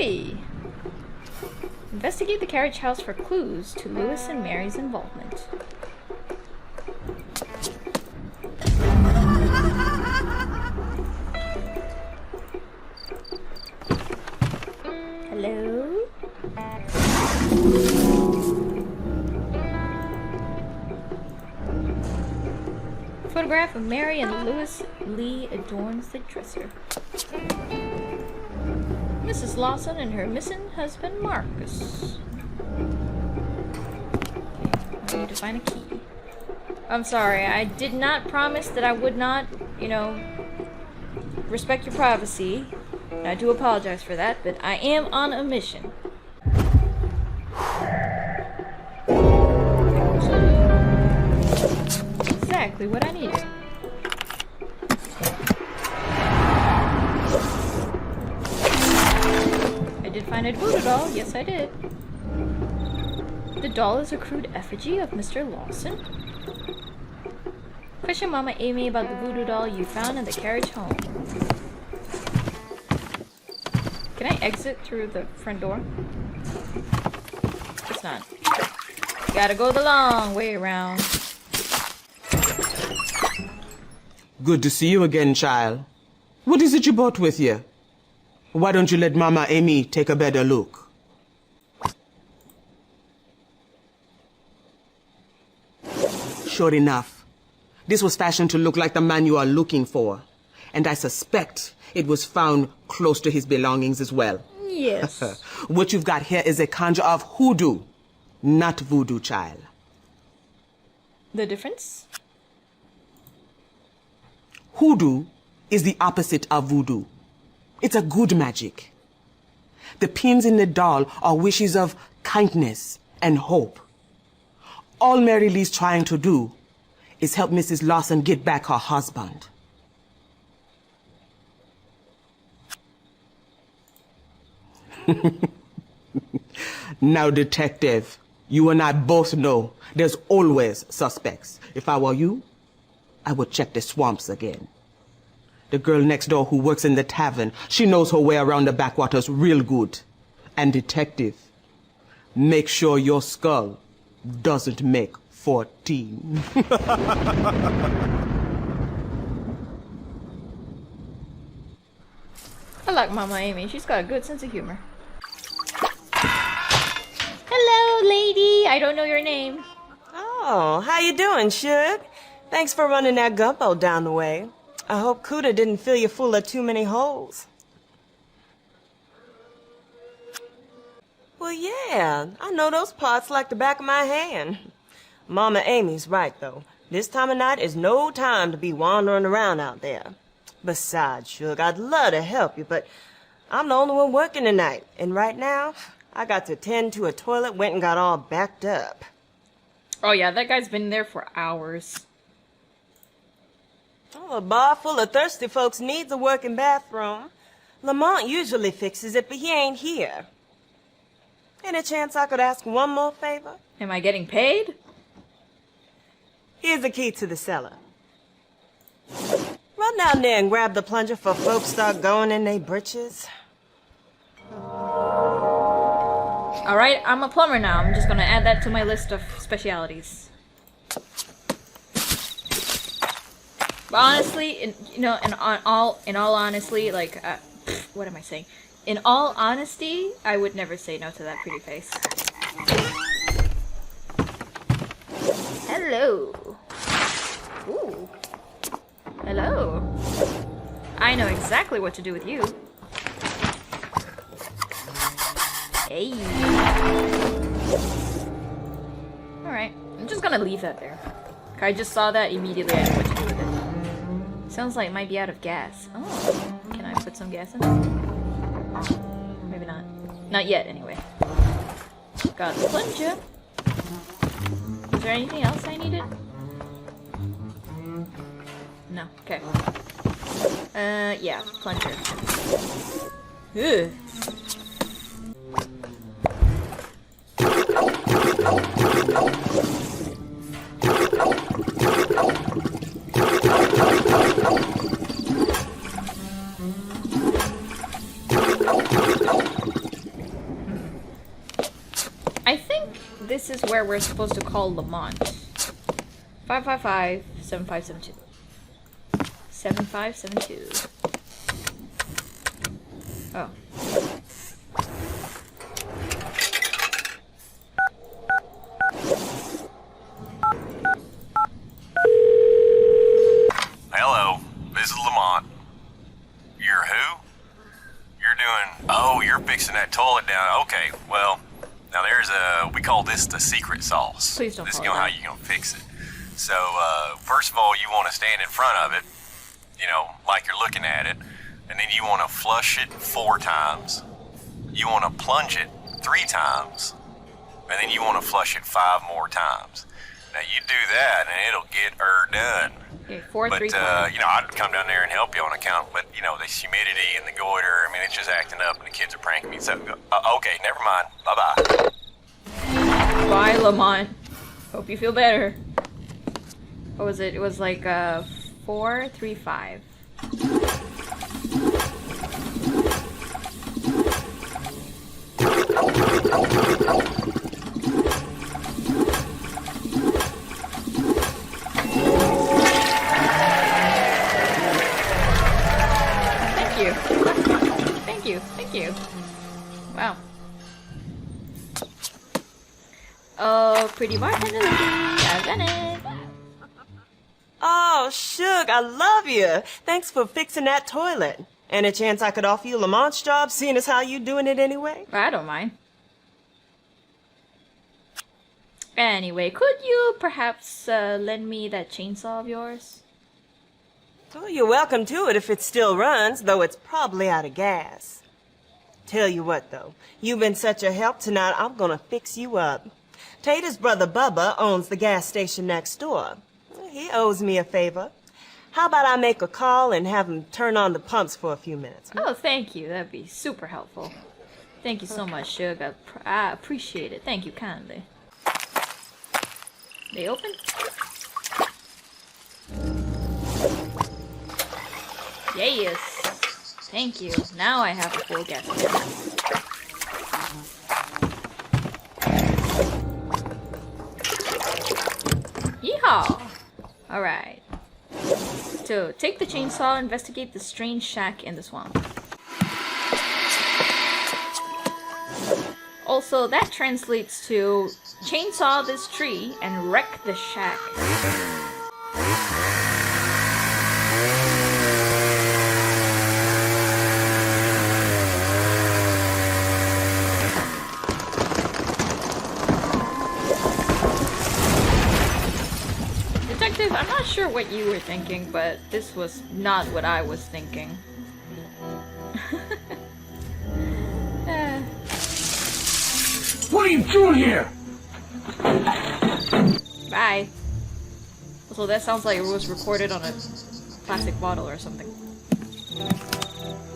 Louis! Investigate the carriage house for clues to Louis and Mary's involvement. Hello? Photograph of Mary and Louis Lee adorns the dresser. Mrs. Lawson and her missing husband Marcus. Okay, I need to find a key. I'm sorry, I did not promise that I would not, respect your privacy. I do apologize for that, but I am on a mission. Exactly what I needed. I did find a voodoo doll. Yes, I did. The doll is a crude effigy of Mr. Lawson. Question Mama Amy about the voodoo doll you found in the carriage home. Can I exit through the front door? It's not. Gotta go the long way around. Good to see you again, child. What is it you brought with you? Why don't you let Mama Amy take a better look? Sure enough, this was fashioned to look like the man you are looking for. And I suspect it was found close to his belongings as well. Yes. What you've got here is a conjure of hoodoo, not voodoo, child. The difference? Hoodoo is the opposite of voodoo. It's a good magic. The pins in the doll are wishes of kindness and hope. All Mary Lee's trying to do is help Mrs. Lawson get back her husband. Now, detective, you and I both know there's always suspects. If I were you, I would check the swamps again. The girl next door who works in the tavern, she knows her way around the backwaters real good. And detective, make sure your skull doesn't make 14. I like Mama Amy. She's got a good sense of humor. Hello, lady. I don't know your name. Oh, how you doing, Suge? Thanks for running that gumbo down the way. I hope Kuda didn't fill you full of too many holes. Well, yeah, I know those parts like the back of my hand. Mama Amy's right, though. This time of night is no time to be wandering around out there. Besides, Suge, I'd love to help you, but I'm the only one working tonight. And right now, I got to tend to a toilet, went and got all backed up. Oh yeah, that guy's been there for hours. Oh, a bar full of thirsty folks needs a working bathroom. Lamont usually fixes it, but he ain't here. Any chance I could ask one more favor? Am I getting paid? Here's the key to the cellar. Run down there and grab the plunger for folks start going in their britches. Alright, I'm a plumber now. I'm just gonna add that to my list of specialities. But honestly, in all honesty, like, what am I saying? In all honesty, I would never say no to that pretty face. Hello. Ooh. Hello. I know exactly what to do with you. Hey. Alright, I'm just gonna leave that there. I just saw that immediately. I know what to do with it. Sounds like it might be out of gas. Oh, can I put some gas in it? Maybe not. Not yet, anyway. Got the plunger. Is there anything else I needed? No. Okay. Yeah, plunger. Ugh. this is where we're supposed to call Lamont. 555-7572. 7572. Oh. Hello, this is Lamont. You're who? You're doing... Oh, you're fixing that toilet down. Okay, well, now we call this the secret sauce. Please don't This is call it how that. you're gonna fix it. So, first of all, you want to stand in front of it, like you're looking at it, and then you want to flush it 4 times. You want to plunge it 3 times, and then you want to flush it 5 more times. Now, you do that, and it'll get her done. Okay, 4, But, 3, 4. I'd come down there and help you on account, but, this humidity and the goiter, it's just acting up, and the kids are pranking me, so, okay, never mind. Bye-bye. Bye, Lamont. Hope you feel better. What was it? It was like, 4, 3, 5. Thank you. Wow. Oh, pretty bartender lady, I've done it. Oh, Suge, I love you. Thanks for fixing that toilet. Any chance I could offer you Lamont's job, seeing as how you doing it anyway? I don't mind. Anyway, could you perhaps lend me that chainsaw of yours? Oh, you're welcome to it if it still runs, though it's probably out of gas. Tell you what, though, you've been such a help tonight, I'm gonna fix you up. Tater's brother Bubba owns the gas station next door. He owes me a favor. How about I make a call and have him turn on the pumps for a few minutes? Oh, thank you. That'd be super helpful. Thank you so much, Suge. I appreciate it. Thank you kindly. They open? Yes. Thank you. Now I have a full gas tank. Yeehaw! Alright. So, take the chainsaw, investigate the strange shack in the swamp. Also, that translates to chainsaw this tree and wreck the shack. Detective, I'm not sure what you were thinking, but this was not what I was thinking. What are you doing here? Bye. Also, that sounds like it was recorded on a plastic bottle or something.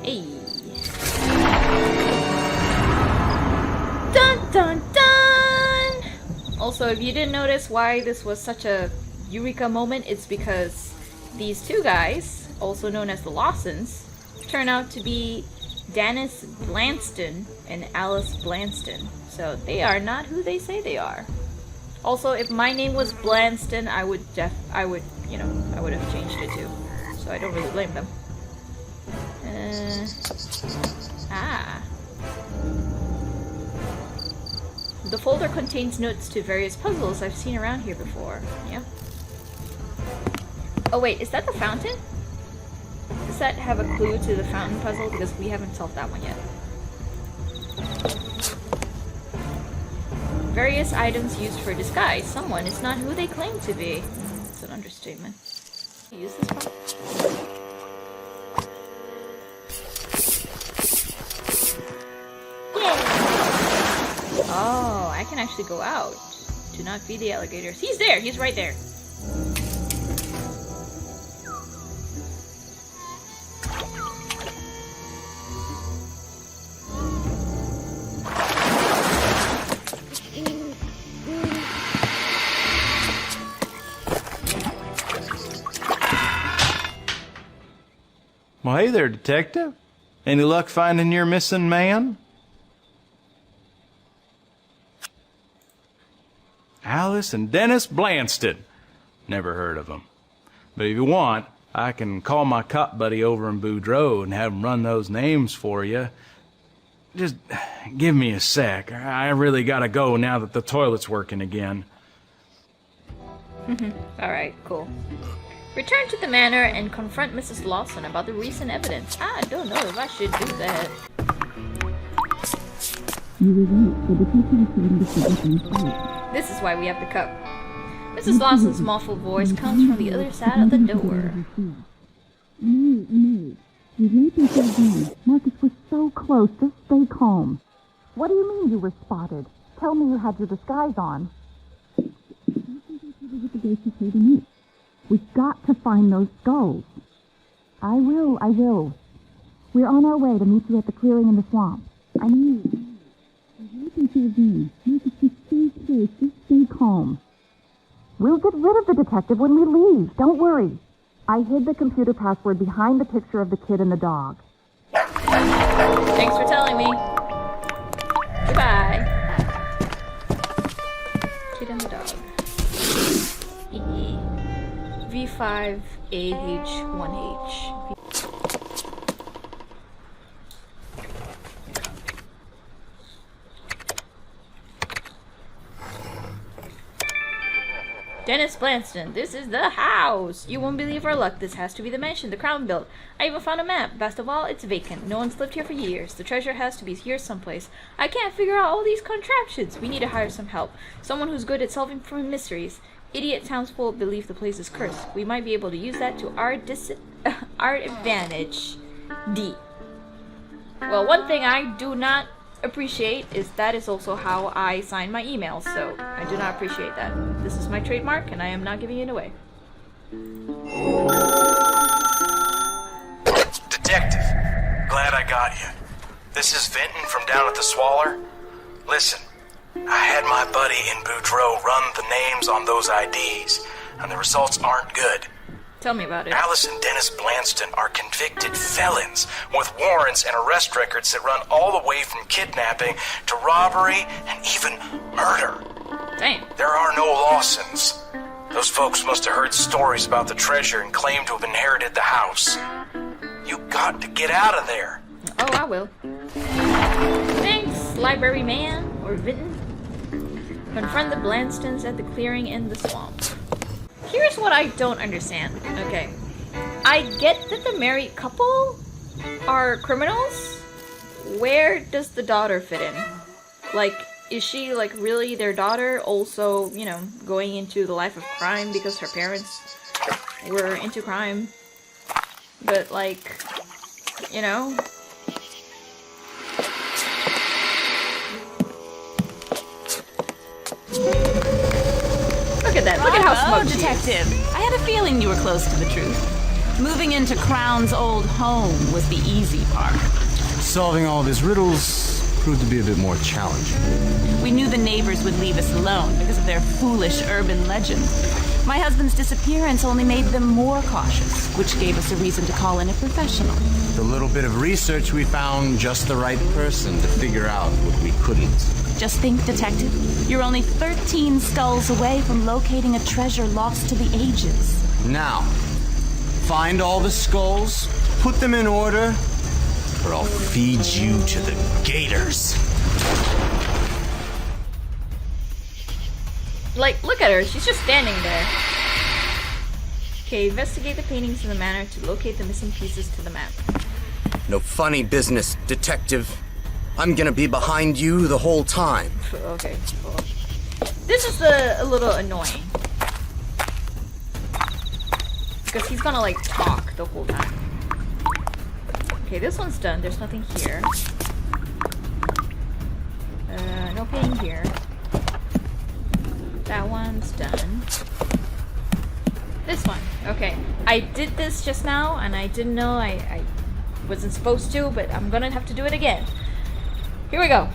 Hey. Dun dun dun! Also, if you didn't notice why this was such a eureka moment, it's because these two guys, also known as the Lawsons, turn out to be Dennis Blanston and Alice Blanston. So they are not who they say they are. Also, if my name was Blanston, I would have changed it too. So I don't really blame them. The folder contains notes to various puzzles I've seen around here before. Yeah. Oh wait, is that the fountain? Does that have a clue to the fountain puzzle? Because we haven't solved that one yet. Various items used for disguise. Someone is not who they claim to be. It's an understatement. Use this one. Yay! Oh, I can actually go out. Do not feed the alligators. He's there! He's right there! Well, hey there, detective. Any luck finding your missing man? Alice and Dennis Blanston. Never heard of them. But if you want, I can call my cop buddy over in Boudreaux and have him run those names for you. Just give me a sec. I really gotta go now that the toilet's working again. Alright, cool. Return to the manor and confront Mrs. Lawson about the recent evidence. I don't know if I should do that. This is why we have the cup. Mrs. Lawson's muffled voice comes from the other side of the door. Marcus, we're so close. Just stay calm. What do you mean you were spotted? Tell me you had your disguise on. We've got to find those skulls. I will. We're on our way to meet you at the clearing in the swamp. I need. Marcus, just stay close. Just stay calm. We'll get rid of the detective when we leave. Don't worry. I hid the computer password behind the picture of the kid and the dog. Thanks for telling me. Goodbye. Kid and the dog. V5AH1H. Dennis Blanston, this is the house! You won't believe our luck. This has to be the mansion the Crown built. I even found a map. Best of all, it's vacant. No one's lived here for years. The treasure has to be here someplace. I can't figure out all these contraptions. We need to hire some help. Someone who's good at solving mysteries. Idiot townsfolk believe the place is cursed. We might be able to use that to our advantage. D. Well, one thing I do not appreciate is that is also how I sign my emails, so I do not appreciate that. This is my trademark and I am not giving it away. Detective, glad I got you. This is Vinton from down at the Swaller. Listen, I had my buddy in Boudreaux run the names on those IDs, and the results aren't good. Tell me about it. Alice and Dennis Blanston are convicted felons with warrants and arrest records that run all the way from kidnapping to robbery and even murder. Damn. There are no Lawsons. Those folks must have heard stories about the treasure and claimed to have inherited the house. You got to get out of there. Oh, I will. Thanks, library man, or Vinton. Confront the Blanstons at the clearing in the swamp. Here's what I don't understand. Okay. I get that the married couple are criminals. Where does the daughter fit in? Like, is she, like, really their daughter? Also, you know, going into the life of crime because her parents were into crime. But, like, you know... Look at that. Look at how smug she is. Detective. I had a feeling you were close to the truth. Moving into Crown's old home was the easy part. Solving all of his riddles proved to be a bit more challenging. We knew the neighbors would leave us alone because of their foolish urban legend. My husband's disappearance only made them more cautious, which gave us a reason to call in a professional. With a little bit of research, we found just the right person to figure out what we couldn't. Just think, Detective, you're only 13 skulls away from locating a treasure lost to the ages. Now, find all the skulls, put them in order, or I'll feed you to the gators. Like, look at her. She's just standing there. Okay, investigate the paintings in the manor to locate the missing pieces to the map. No funny business, Detective. I'm gonna be behind you the whole time. Okay, cool. This is a little annoying. Because he's gonna, like, talk the whole time. Okay, this one's done. There's nothing here. No painting here. That one's done. This one. Okay. I did this just now, and I didn't know I wasn't supposed to, but I'm gonna have to do it again. Here we go.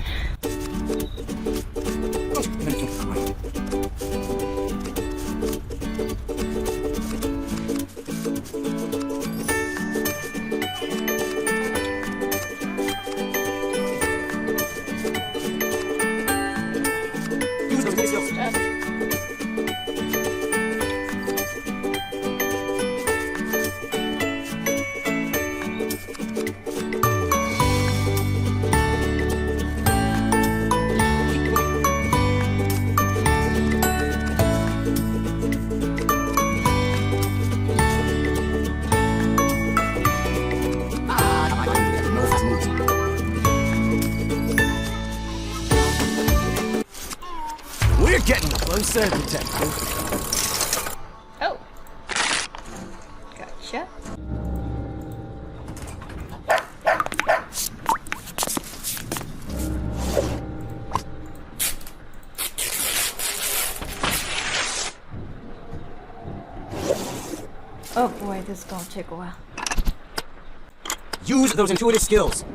Getting closer, detective. Oh. Gotcha. Oh boy, this is gonna take a while. Use those intuitive skills.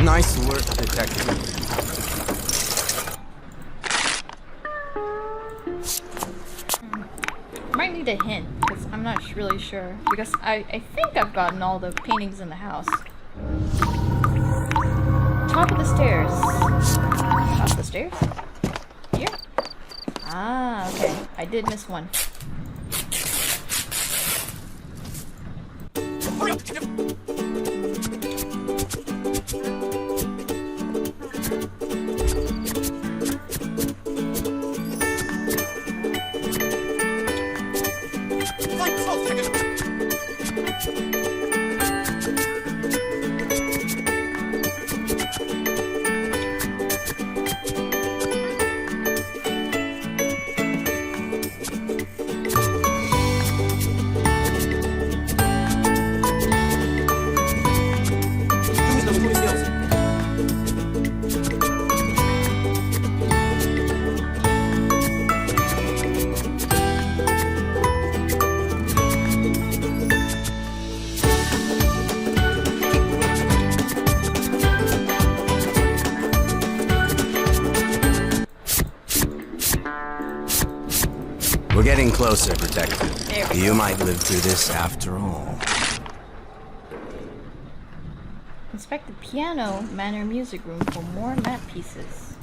Nice work, detective. Might need a hint, because I'm not really sure. Because I think I've gotten all the paintings in the house. Top of the stairs. Top of the stairs? Here? Ah, okay. I did miss one. We're getting closer, detective. You might live through this after all. Inspect the piano manor music room for more map pieces.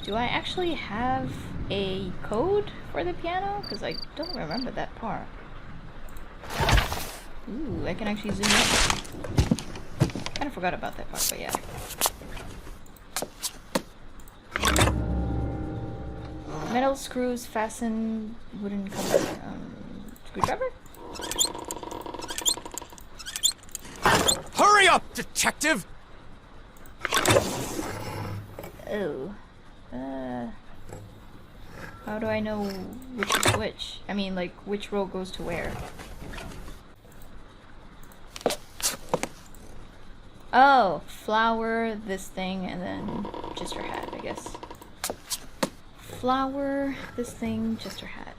Do I actually have a code for the piano? Because I don't remember that part. Ooh, I can actually zoom in. Kind of forgot about that part, but yeah. Metal screws fasten wooden cover. Screwdriver? Hurry up, detective! Oh. How do I know which is which? I mean, like, which row goes to where? Oh, flower, this thing, and then just her hat, I guess. Flower, this thing, just her hat.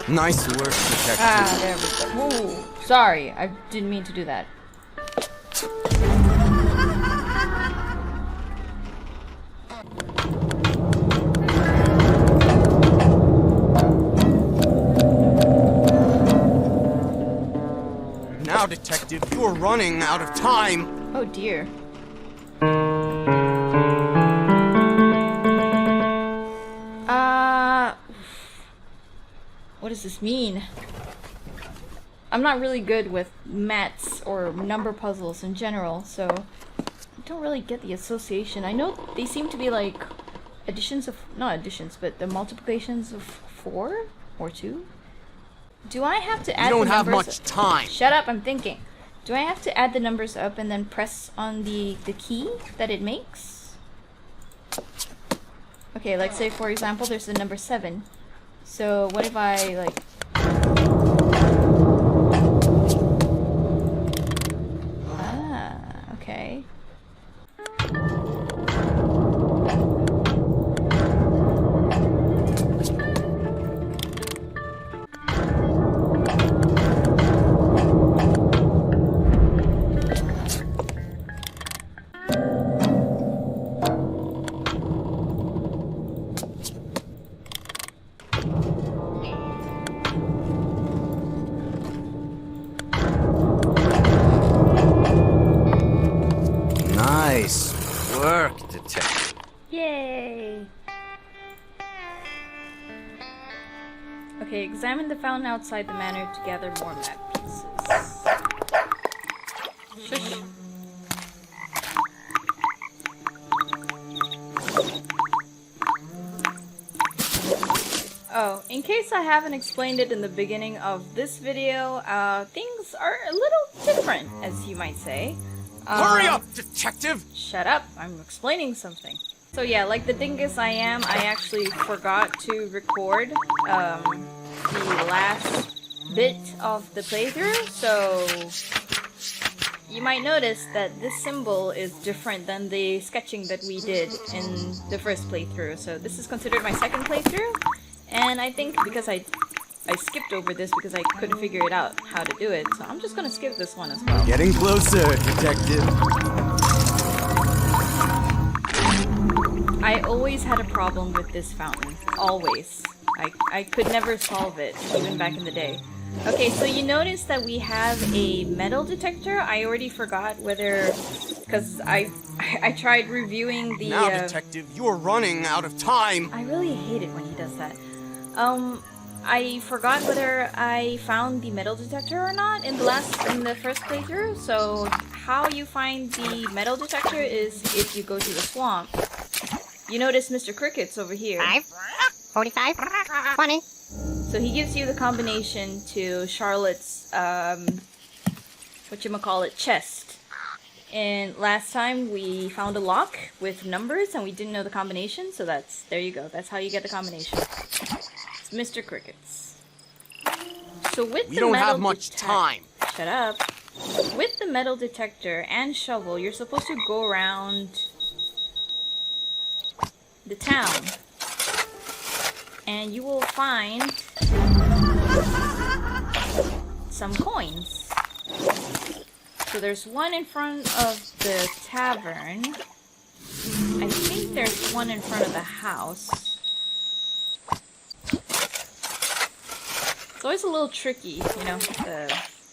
Nice work, detective. Ah, there we go. Ooh, sorry, I didn't mean to do that. Now, detective, you're running out of time. Oh dear. What does this mean? I'm not really good with maths or number puzzles in general, so I don't really get the association. I know they seem to be like additions of, not additions, but the multiplications of 4 or 2. Do I have to add the numbers? You don't have much time. Shut up, I'm thinking. Do I have to add the numbers up and then press on the key that it makes? Okay, like say for example there's the number 7. So what if I like... Ah, okay. Nice work, detective. Yay! Okay, examine the fountain outside the manor to gather more map pieces. Shush. Oh, in case I haven't explained it in the beginning of this video, things are a little different, as you might say. Hurry up, detective! Shut up, I'm explaining something. So yeah, like the dingus I am, I actually forgot to record the last bit of the playthrough, so you might notice that this symbol is different than the sketching that we did in the first playthrough. So this is considered my second playthrough, and I think because I skipped over this because I couldn't figure it out how to do it, so I'm just gonna skip this one as well. Getting closer, detective. I always had a problem with this fountain. Always. I could never solve it, even back in the day. Okay, so you notice that we have a metal detector. I already forgot whether... because I tried reviewing the... Now, detective, you're running out of time. I really hate it when he does that. I forgot whether I found the metal detector or not in the first playthrough. So how you find the metal detector is if you go to the swamp. You notice Mr. Cricket's over here. 5, 45, 20. So he gives you the combination to Charlotte's whatchamacallit, chest. And last time we found a lock with numbers and we didn't know the combination, so there you go. That's how you get the combination. Mr. Cricket's. So with we the don't metal have much time. Shut up. With the metal detector and shovel, you're supposed to go around the town, and you will find some coins. So there's one in front of the tavern. I think there's one in front of the house. It's always a little tricky, you know,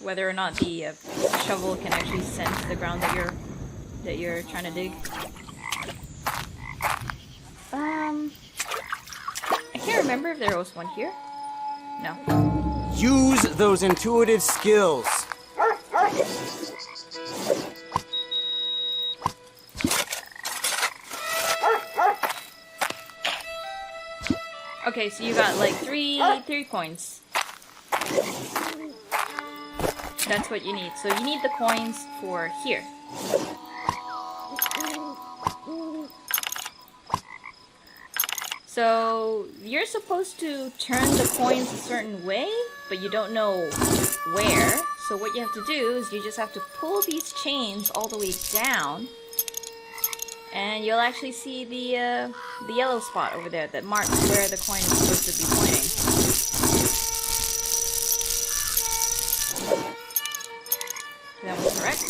whether or not the shovel can actually sense the ground that you're trying to dig. I can't remember if there was one here. No. Use those intuitive skills. Okay, so you got like three coins. That's what you need. So you need the coins for here. So you're supposed to turn the coins a certain way, but you don't know where. So what you have to do is you just have to pull these chains all the way down, and you'll actually see the yellow spot over there that marks where the coin is supposed to be pointing. That was correct.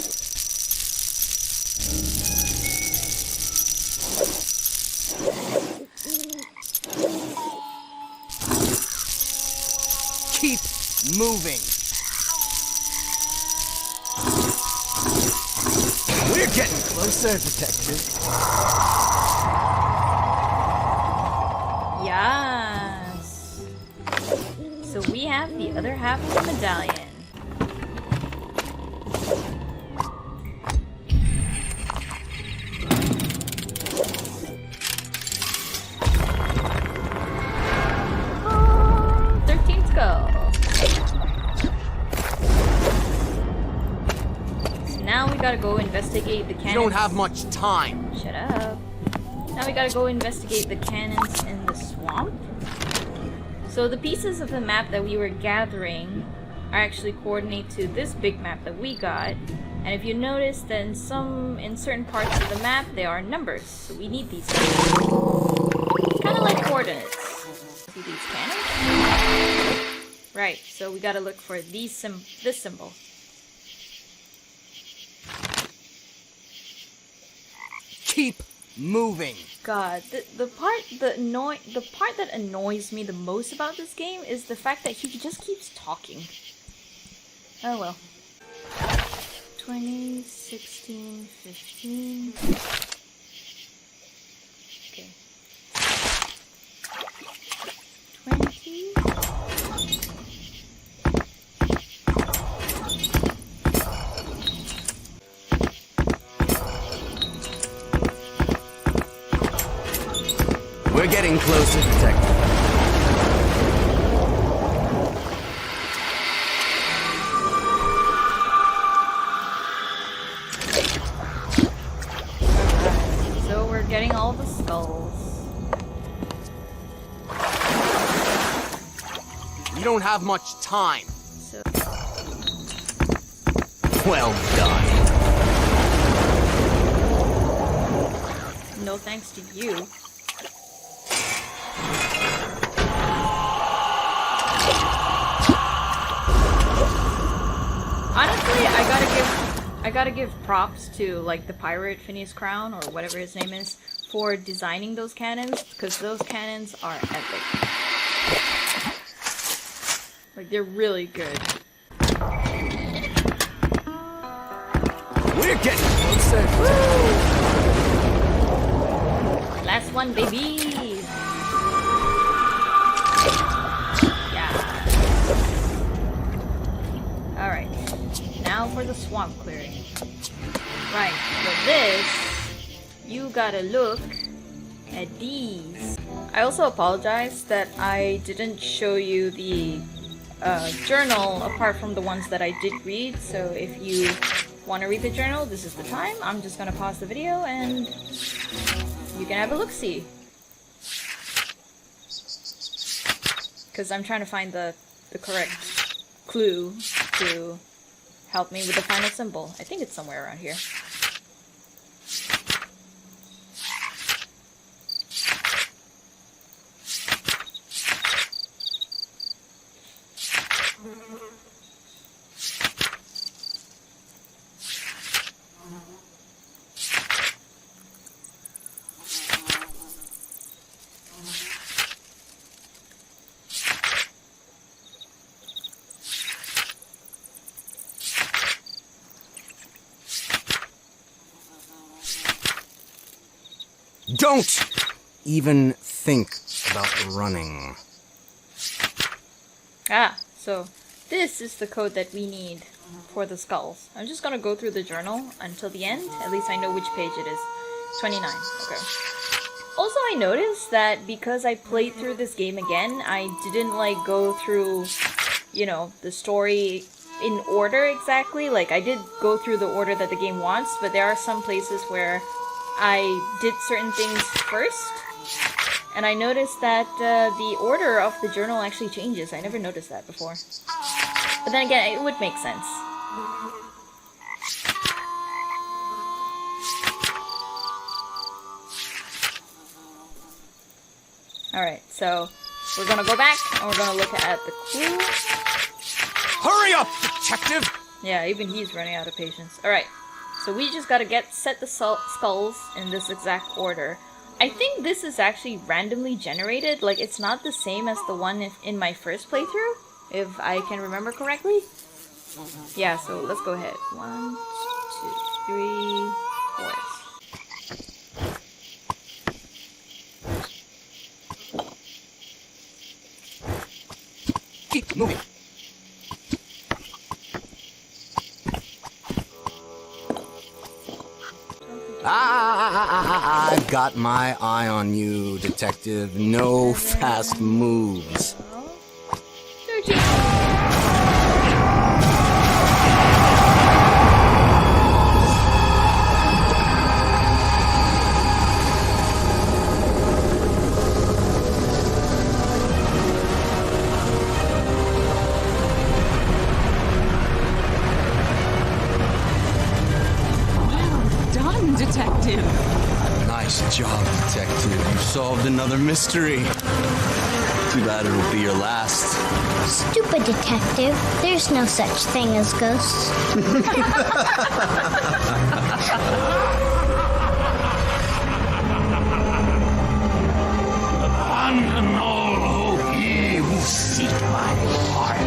Keep moving. We're getting closer, detective. Yes. So we have the other half of the medallion. we gotta go investigate the cannons. You don't have much time. Shut up. Now we gotta go investigate the cannons in the swamp. So the pieces of the map that we were gathering are actually coordinate to this big map that we got. And if you notice, then in certain parts of the map, there are numbers. So we need these numbers. Kind of like coordinates. See these cannons? Right, so we gotta look for this symbol. Keep moving. God, the part that annoys me the most about this game is the fact that he just keeps talking. Oh well. 20, 16, 15. Okay. 20. We're getting closer, Detective. So we're getting all the skulls. You don't have much time. So Well done. no thanks to you. Honestly, I gotta give props to like the pirate Phineas Crown or whatever his name is for designing those cannons, because those cannons are epic. Like they're really good. We're getting closer. Last one, baby. Yeah. All right. Now for the swamp clearing. Right, for this, you gotta look at these. I also apologize that I didn't show you the journal apart from the ones that I did read, so if you want to read the journal, this is the time. I'm just gonna pause the video and you can have a look-see. Because I'm trying to find the correct clue to help me with the final symbol. I think it's somewhere around here. Don't even think about running. Ah, so this is the code that we need for the skulls. I'm just gonna go through the journal until the end. At least I know which page it is. 29. Okay. Also, I noticed that because I played through this game again, I didn't like go through, you know, the story in order exactly. Like, I did go through the order that the game wants, but there are some places where I did certain things first, and I noticed that the order of the journal actually changes. I never noticed that before. But then again, it would make sense. Alright, so we're gonna go back, and we're gonna look at the clue. Hurry up, detective! Yeah, even he's running out of patience. Alright. So we just gotta set the skulls in this exact order. I think this is actually randomly generated, like it's not the same as the one in my first playthrough, if I can remember correctly. Yeah, so let's go ahead. 1, 2, 3, 4. Keep moving. I've got my eye on you, Detective. No fast moves. detective. Nice job, detective. You solved another mystery. Too bad it'll be your last. Stupid detective. There's no such thing as ghosts. And all who evil seek my heart.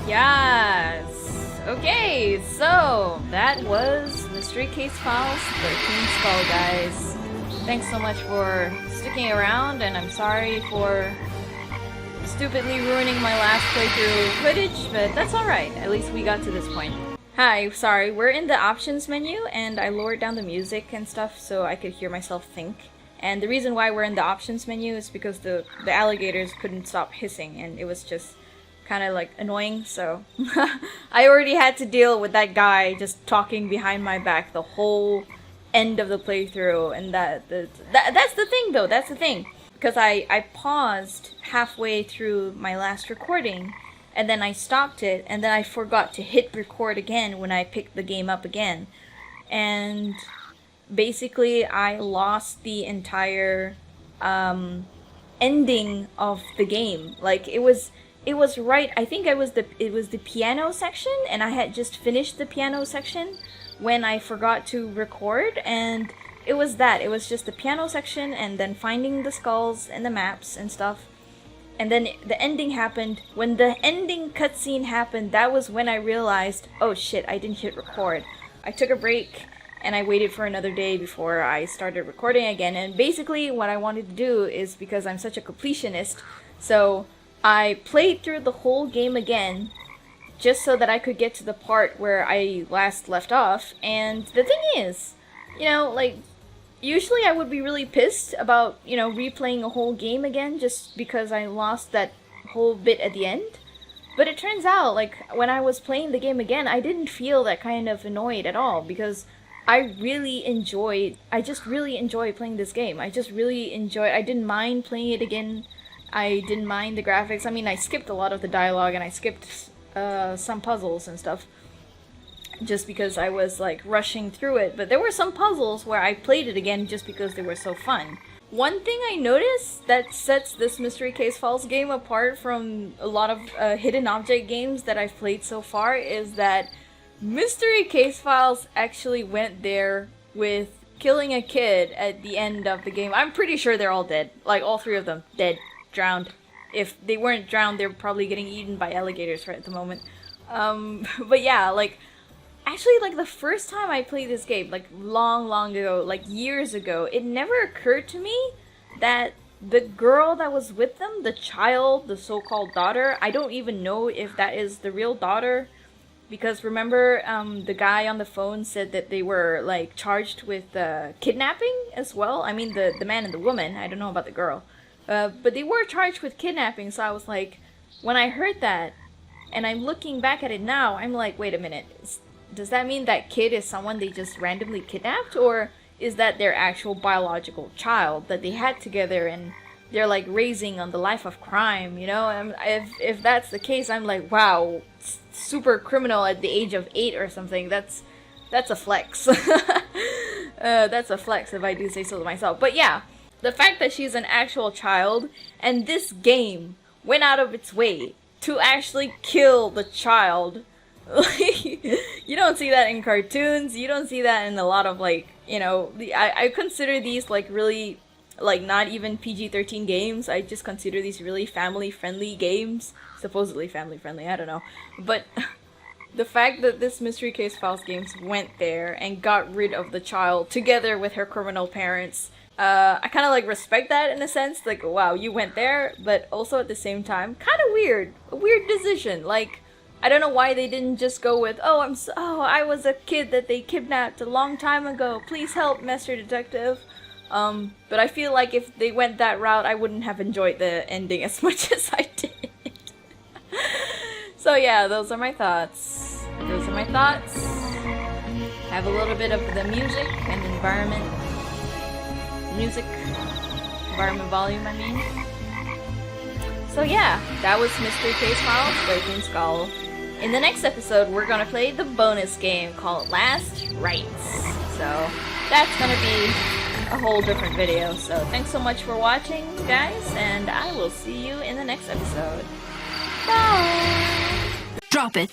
Yes! Okay, so that was Mystery Case Files 13 Skull, guys. Thanks so much for sticking around, and I'm sorry for stupidly ruining my last playthrough footage, but that's alright. At least we got to this point. Hi, sorry, we're in the options menu, and I lowered down the music and stuff so I could hear myself think. And the reason why we're in the options menu is because the alligators couldn't stop hissing, and it was just kind of like annoying, so I already had to deal with that guy just talking behind my back the whole end of the playthrough, and that's the thing though, that's the thing. Because I paused halfway through my last recording, and then I stopped it, and then I forgot to hit record again when I picked the game up again. And basically I lost the entire ending of the game. Like it was right, I think it was the piano section, and I had just finished the piano section when I forgot to record, and it was just the piano section and then finding the skulls and the maps and stuff. And then the ending happened. When the ending cutscene happened, that was when I realized, oh shit, I didn't hit record. I took a break and I waited for another day before I started recording again. And basically what I wanted to do is, because I'm such a completionist, so I played through the whole game again just so that I could get to the part where I last left off. And the thing is, you know, like, usually I would be really pissed about, you know, replaying a whole game again just because I lost that whole bit at the end. But it turns out, like, when I was playing the game again, I didn't feel that kind of annoyed at all, because I just really enjoy playing this game. I didn't mind playing it again. I didn't mind the graphics. I mean, I skipped a lot of the dialogue, and I skipped some puzzles and stuff just because I was like rushing through it. But there were some puzzles where I played it again just because they were so fun. One thing I noticed that sets this Mystery Case Files game apart from a lot of hidden object games that I've played so far is that Mystery Case Files actually went there with killing a kid at the end of the game. I'm pretty sure they're all dead. Like, all three of them. Dead. Drowned. If they weren't drowned, they're probably getting eaten by alligators right at the moment. But yeah, like, actually, like, the first time I played this game, like, long ago, like, years ago, it never occurred to me that the girl that was with them, the child, the so-called daughter, I don't even know if that is the real daughter, because remember, the guy on the phone said that they were, like, charged with kidnapping as well. I mean, the man and the woman, I don't know about the girl. But they were charged with kidnapping, so I was like, when I heard that, and I'm looking back at it now, I'm like, wait a minute, does that mean that kid is someone they just randomly kidnapped, or is that their actual biological child that they had together and they're like raising on the life of crime, you know? And if that's the case, I'm like, wow, super criminal at the age of 8 or something. That's a flex. That's a flex if I do say so myself. But yeah, the fact that she's an actual child, and this game went out of its way to actually kill the child. You don't see that in cartoons, you don't see that in a lot of, like, you know, I consider these, like, really, like, not even PG-13 games. I just consider these really family-friendly games. Supposedly family-friendly, I don't know. But the fact that this Mystery Case Files games went there and got rid of the child together with her criminal parents, I kind of like respect that in a sense. Like, wow, you went there, but also at the same time, kind of weird. A weird decision. Like, I don't know why they didn't just go with, oh, I was a kid that they kidnapped a long time ago. Please help, Master Detective. But I feel like if they went that route, I wouldn't have enjoyed the ending as much as I did. So yeah, those are my thoughts. Have a little bit of the music and environment. Environment volume, I mean. So yeah, that was Mystery Case Files, Breaking Skull. In the next episode, we're gonna play the bonus game called Last Rites. So that's gonna be a whole different video. So thanks so much for watching, guys, and I will see you in the next episode. Bye! Drop it.